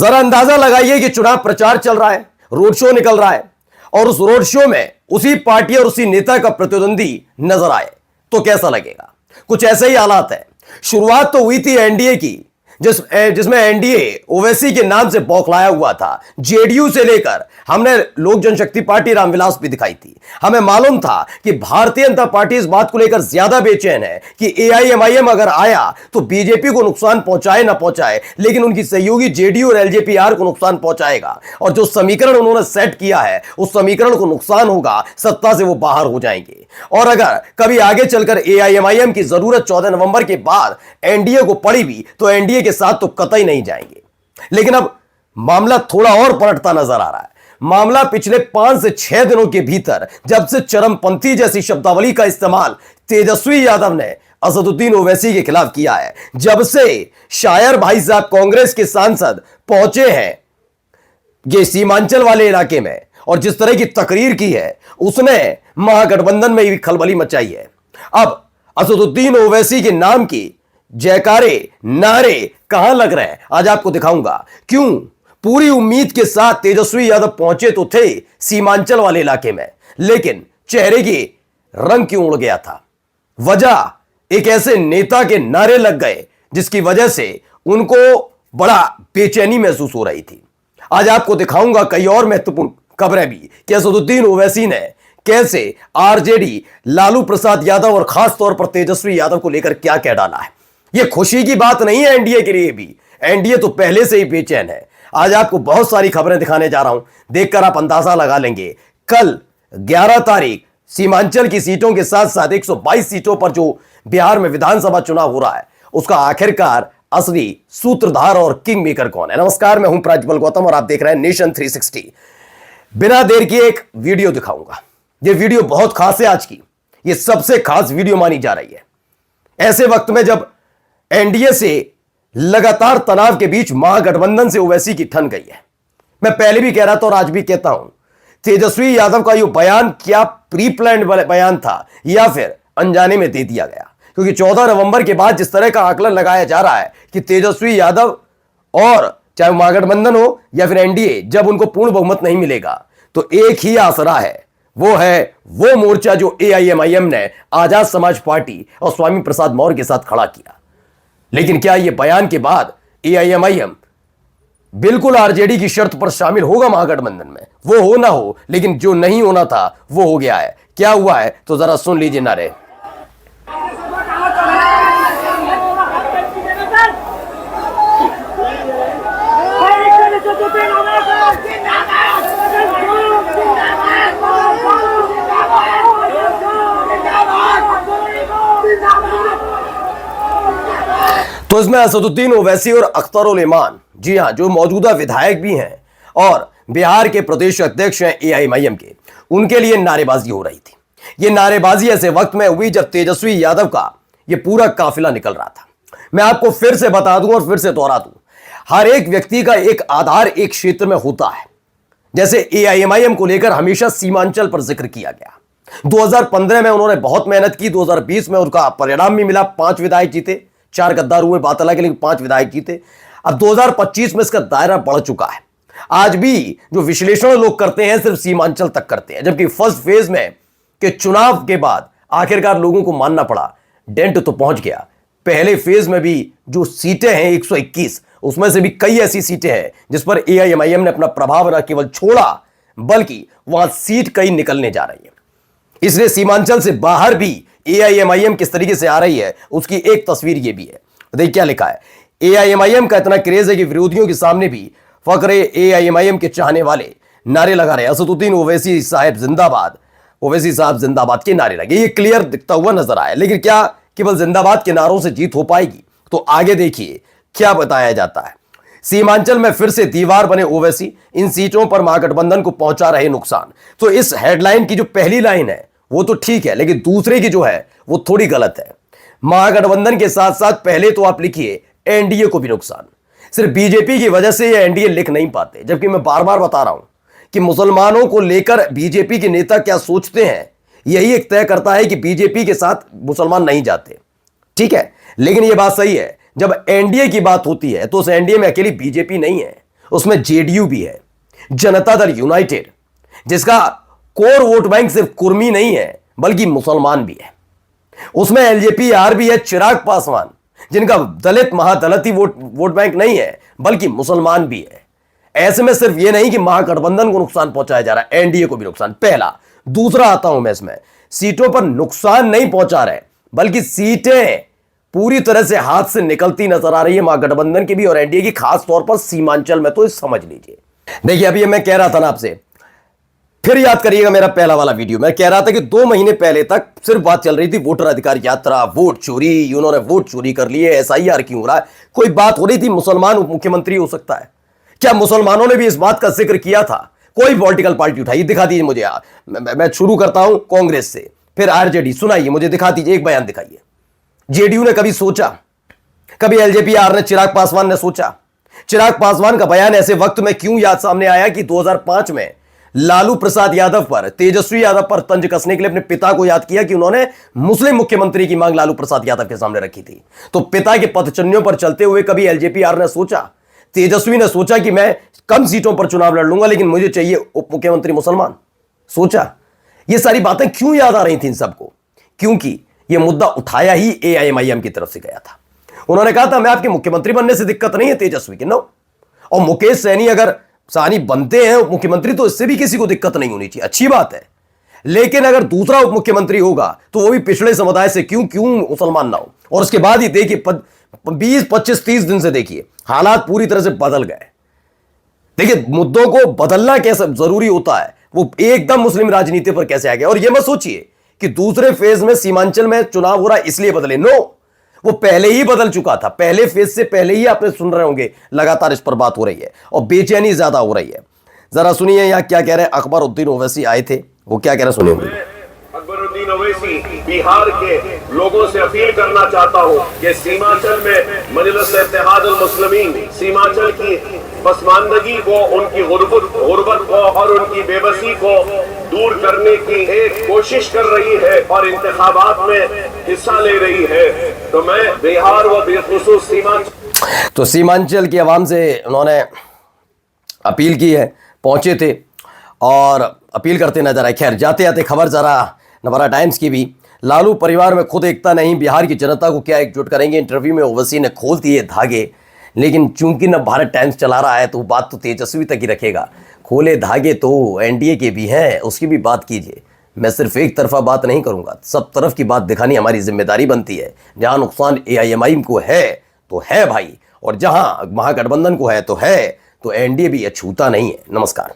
जरा अंदाजा लगाइए कि चुनाव प्रचार चल रहा है, रोड शो निकल रहा है और उस रोड शो में उसी पार्टी और उसी नेता का प्रतिद्वंदी नजर आए तो कैसा लगेगा। कुछ ऐसे ही हालात है। शुरुआत तो हुई थी एनडीए की, जिसमें एनडीए ओवैसी के नाम से बौखलाया हुआ था। जेडीयू से लेकर हमने लोक जनशक्ति पार्टी रामविलास भी दिखाई थी। हमें मालूम था कि भारतीय जनता पार्टी इस बात को लेकर ज्यादा बेचैन है कि एआईएमआईएम अगर आया तो बीजेपी को नुकसान पहुंचाए ना पहुंचाए, लेकिन उनकी सहयोगी जेडीयू और एलजेपीआर को नुकसान पहुंचाएगा। और जो समीकरण उन्होंने सेट किया है उस समीकरण को नुकसान होगा, सत्ता से वो बाहर हो जाएंगे। और अगर कभी आगे चलकर एआईएमआईएम की जरूरत 14 नवंबर के बाद एनडीए को पड़ी भी तो एनडीए के साथ तो कतई नहीं जाएंगे। लेकिन अब मामला थोड़ा और पलटता नजर आ रहा है। मामला पिछले 5 से 6 दिनों के भीतर जब से चरमपंथी जैसी शब्दावली का इस्तेमाल तेजस्वी यादव ने असदुद्दीन ओवैसी के खिलाफ किया है, जब से शायर भाई साहब कांग्रेस के सांसद पहुंचे हैं ये सीमांचल वाले इलाके में और जिस तरह की तकरीर की है उसने महागठबंधन में भी खलबली मचाई है। अब असदुद्दीन ओवैसी के नाम की जयकारे नारे कहां लग रहे हैं आज आपको दिखाऊंगा। क्यों पूरी उम्मीद के साथ तेजस्वी यादव पहुंचे तो थे सीमांचल वाले इलाके में, लेकिन चेहरे की रंग क्यों उड़ गया था? वजह एक ऐसे नेता के नारे लग गए जिसकी वजह से उनको बड़ा बेचैनी महसूस हो रही थी। आज आपको दिखाऊंगा कई और महत्वपूर्ण खबरें भी कि असदुद्दीन ओवैसी ने कैसे आरजेडी, लालू प्रसाद यादव और खास तौर पर तेजस्वी यादव को लेकर क्या कह डाला है। यह खुशी की बात नहीं है एनडीए के लिए भी, एनडीए तो पहले से ही बेचैन है। आज आपको बहुत सारी खबरें दिखाने जा रहा हूं, देखकर आप अंदाजा लगा लेंगे। कल 11 तारीख सीमांचल की सीटों के साथ साथ 122 सीटों पर जो बिहार में विधानसभा चुनाव हो रहा है उसका आखिरकार असली सूत्रधार और किंग मेकर कौन है। नमस्कार, मैं हूं प्राज्वल गौतम और आप देख रहे हैं नेशन 360। बिना देर किए एक वीडियो दिखाऊंगा। यह वीडियो बहुत खास है आज की, यह सबसे खास वीडियो मानी जा रही है ऐसे वक्त में जब एनडीए से लगातार तनाव के बीच महागठबंधन से ओवैसी की ठन गई है। मैं पहले भी कह रहा था और आज भी कहता हूं, तेजस्वी यादव का यह बयान क्या प्री प्लान्ड बयान था या फिर अनजाने में दे दिया गया? क्योंकि 14 नवंबर के बाद जिस तरह का आकलन लगाया जा रहा है कि तेजस्वी यादव और चाहे महागठबंधन हो या फिर एनडीए, जब उनको पूर्ण बहुमत नहीं मिलेगा तो एक ही आसरा है, वो है वो मोर्चा जो एआईएमआईएम ने आजाद समाज पार्टी और स्वामी प्रसाद मौर्य के साथ खड़ा किया। लेकिन क्या यह बयान के बाद एआईएमआईएम बिल्कुल आरजेडी की शर्त पर शामिल होगा महागठबंधन में? वो हो ना हो, लेकिन जो नहीं होना था वो हो गया है। क्या हुआ है तो जरा सुन लीजिए नारे। तो इसमें असदुद्दीन ओवैसी और अख्तर उल इमान, जी हां, जो मौजूदा विधायक भी हैं और बिहार के प्रदेश अध्यक्ष हैं एआईएमआईएम के, उनके लिए नारेबाजी हो रही थी। यह नारेबाजी ऐसे वक्त में हुई जब तेजस्वी यादव का यह पूरा काफिला निकल रहा था। मैं आपको फिर से बता दूं और फिर से दोहरा दूं, हर एक व्यक्ति का एक आधार एक क्षेत्र में होता है। जैसे एआईएमआईएम को लेकर हमेशा सीमांचल पर जिक्र किया गया। 2015 में उन्होंने बहुत मेहनत की, 2020 में उनका परिणाम भी मिला, 5 विधायक जीते, 4 गद्दार हुए बात अलग है लेकिन 5 विधायक जीते। अब 2025 में इसका दायरा बढ़ चुका है। आज भी जो विश्लेषण लोग करते हैं सिर्फ सीमांचल तक करते हैं, जबकि फर्स्ट फेज में के चुनाव के बाद आखिरकार लोगों को मानना पड़ा डेंट तो पहुंच गया। पहले फेज में भी जो सीटें हैं 121, उसमें से भी कई ऐसी सीटें हैं जिस पर एआईएमआईएम ने अपना प्रभाव न केवल छोड़ा बल्कि वहां सीट कई निकलने जा रही है। इसलिए सीमांचल से बाहर भी एआईएमआईएम किस तरीके से आ रही है उसकी एक तस्वीर ये भी है। देखिए क्या लिखा है। एआईएमआईएम का इतना क्रेज है कि विरोधियों के सामने भी फकरे एआईएमआईएम के चाहने वाले नारे लगा रहे हैं, असदुद्दीन ओवैसी साहब जिंदाबाद, ओवैसी साहब जिंदाबाद के नारे लगे। ये क्लियर दिखता हुआ नजर आया। लेकिन क्या केवल जिंदाबाद के नारों से जीत हो पाएगी? तो आगे देखिए क्या बताया जाता है। सीमांचल में फिर से दीवार बने ओवैसी, इन सीटों पर महागठबंधन को पहुंचा रहे नुकसान। तो इस हेडलाइन की जो पहली लाइन है वो तो ठीक है, लेकिन दूसरे की जो है वो थोड़ी गलत है। महागठबंधन के साथ साथ पहले तो आप लिखिए एनडीए को भी नुकसान। सिर्फ बीजेपी की वजह से ये एनडीए लिख नहीं पाते, जबकि मैं बार बार बता रहा हूं कि मुसलमानों को लेकर बीजेपी के नेता क्या सोचते हैं यही एक तय करता है कि बीजेपी के साथ मुसलमान नहीं जाते। ठीक है, लेकिन यह बात सही है, जब एनडीए की बात होती है तो उस एनडीए में अकेली बीजेपी नहीं है, उसमें जेडीयू भी है, जनता दल यूनाइटेड, जिसका कोर वोट बैंक सिर्फ कुर्मी नहीं है बल्कि मुसलमान भी है। उसमें एलजेपी भी है, चिराग पासवान, जिनका दलित महादलित वोट बैंक नहीं है बल्कि मुसलमान भी है। ऐसे में सिर्फ यह नहीं कि महागठबंधन को नुकसान पहुंचाया जा रहा है, एनडीए को भी नुकसान। पहला। दूसरा आता हूं मैं इसमें, सीटों पर नुकसान नहीं पहुंचा रहे बल्कि सीटें पूरी तरह से हाथ से निकलती नजर आ रही है महागठबंधन की भी और एनडीए की, खास तौर पर सीमांचल में। तो समझ लीजिए। देखिए, अभी मैं कह रहा था ना आपसे, फिर याद करिएगा मेरा पहला वाला वीडियो, मैं कह रहा था कि 2 महीने पहले तक सिर्फ बात चल रही थी वोटर अधिकार यात्रा, वोट चोरी, उन्होंने वोट चोरी कर लिए, एसआईआर क्यों हो रहा है। कोई बात हो रही थी मुसलमान उप मुख्यमंत्री हो सकता है। क्या मुसलमानों ने भी इस बात का जिक्र किया था? कोई पॉलिटिकल पार्टी उठाई, दिखा दीजिए मुझे। मैं शुरू करता हूं कांग्रेस से, फिर आरजेडी, सुनाइए मुझे, दिखा दीजिए, एक बयान दिखाइए। जेडीयू ने कभी सोचा? कभी एलजेपी ने, चिराग पासवान ने सोचा? चिराग पासवान का बयान ऐसे वक्त में क्यों याद सामने आया कि 2005 में लालू प्रसाद यादव पर, तेजस्वी यादव पर तंज कसने के लिए अपने पिता को याद किया कि उन्होंने मुस्लिम मुख्यमंत्री की मांग लालू प्रसाद यादव के सामने रखी थी। तो पिता के पदचिन्हों पर चलते हुए कभी एलजेपी ने सोचा, तेजस्वी ने सोचा कि मैं कम सीटों पर चुनाव लड़ लूंगा लेकिन मुझे चाहिए उप मुख्यमंत्री मुसलमान? सोचा? ये सारी बातें क्यों याद आ रही थी इन सबको? क्योंकि यह मुद्दा उठाया ही एआईएमआईएम की तरफ से गया था। उन्होंने कहा था मैं आपके मुख्यमंत्री बनने से दिक्कत नहीं है तेजस्वी की, नो। और मुकेश सहनी अगर सानी बनते हैं उप मुख्यमंत्री तो इससे भी किसी को दिक्कत नहीं होनी चाहिए, अच्छी बात है। लेकिन अगर दूसरा उप मुख्यमंत्री होगा तो वो भी पिछड़े समुदाय से क्यों मुसलमान ना हो। और उसके बाद ही देखिए 20, 25, 30 दिन से देखिए हालात पूरी तरह से बदल गए। देखिए, मुद्दों को बदलना कैसे जरूरी होता है, वो एकदम मुस्लिम राजनीति पर कैसे आ गया। और ये मत सोचिए कि दूसरे फेज में सीमांचल में चुनाव हो रहा है इसलिए बदले, नो, वो पहले ही बदल चुका था। पहले फेज से पहले ही आपने सुन रहे होंगे लगातार इस पर बात हो रही है और बेचैनी ज्यादा हो रही है। जरा सुनिए यहां क्या कह रहे हैं। अकबरुद्दीन ओवैसी आए थे, वो क्या कह रहे हैं, सुनिए। अकबरुद्दीन ओवैसी बिहार के लोगों से अपील करना चाहता हूं कि सीमांचल में मजलिस इत्तेहाद अल मुस्लिमीन सीमांचल की पसमानदगी को, उनकी गुर्बत को और उनकी बेबसी को दूर करने की एक कोशिश कर रही है और इंतखाबात में हिस्सा ले रही है। तो मैं बिहार व बेखुसूस सीमांचल, तो सीमांचल की आवाम से उन्होंने अपील की है, पहुंचे थे और अपील करते नजर आए। खैर, जाते जाते खबर जरा नवभारत टाइम्स की भी, लालू परिवार में खुद एकता नहीं, बिहार की जनता को क्या एकजुट करेंगे। इंटरव्यू में ओवैसी ने खोल दिए धागे, लेकिन चूंकि न भारत टाइम्स चला रहा है तो बात तो तेजस्वी तक ही रखेगा। खोले धागे तो एनडीए के भी हैं, उसकी भी बात कीजिए। मैं सिर्फ एक तरफा बात नहीं करूंगा, सब तरफ की बात दिखानी हमारी जिम्मेदारी बनती है। जहां नुकसान एआईएमआईएम को है तो है भाई, और जहां महागठबंधन को है तो एनडीए भी अछूता नहीं है। नमस्कार।